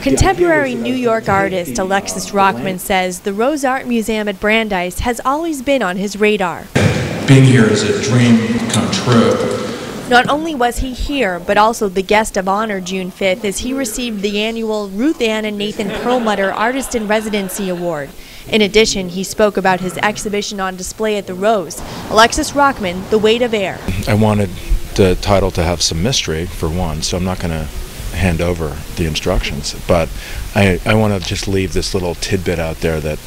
Contemporary New York artist Alexis Rockman says the Rose Art Museum at Brandeis has always been on his radar. Being here is a dream come true. Not only was he here, but also the guest of honor June 5th as he received the annual Ruth Ann and Nathan Perlmutter Artist in Residency Award. In addition, he spoke about his exhibition on display at the Rose. Alexis Rockman, The Weight of Air. I wanted the title to have some mystery, for one, so I'm not going to hand over the instructions, but I want to just leave this little tidbit out there that,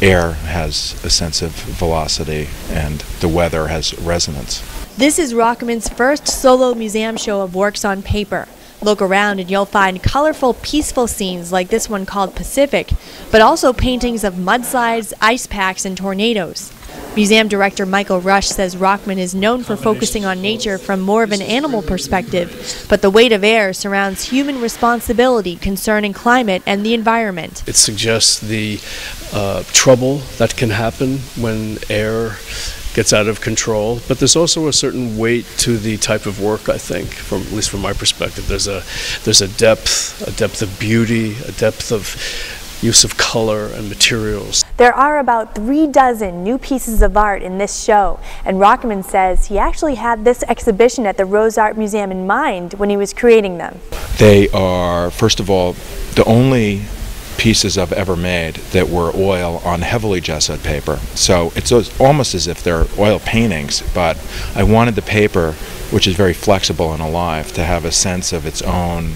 air has a sense of velocity and the weather has resonance. This is Rockman's first solo museum show of works on paper. Look around and you'll find colorful, peaceful scenes like this one called Pacific, but also paintings of mudslides, ice packs, and tornadoes. Museum director Michael Rush says Rockman is known for focusing on nature from more of an animal perspective, but The Weight of Air surrounds human responsibility concerning climate and the environment. It suggests the trouble that can happen when air gets out of control, but there's also a certain weight to the type of work, I think, at least from my perspective. There's a depth of beauty, a depth of use of color and materials. There are about 36 new pieces of art in this show, and Rockman says he actually had this exhibition at the Rose Art Museum in mind when he was creating them. They are, first of all, the only pieces I've ever made that were oil on heavily gessoed paper. So it's almost as if they're oil paintings, but I wanted the paper, which is very flexible and alive, to have a sense of its own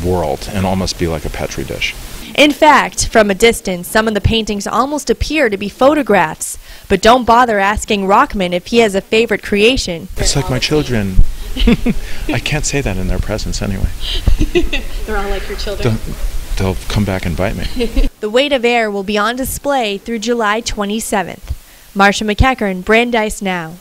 world and almost be like a petri dish. In fact, from a distance, some of the paintings almost appear to be photographs. But don't bother asking Rockman if he has a favorite creation. It's like my children. I can't say that in their presence anyway. They're all like your children. They'll come back and bite me. The Weight of Air will be on display through July 27th. Marcia McEachern, Brandeis Now.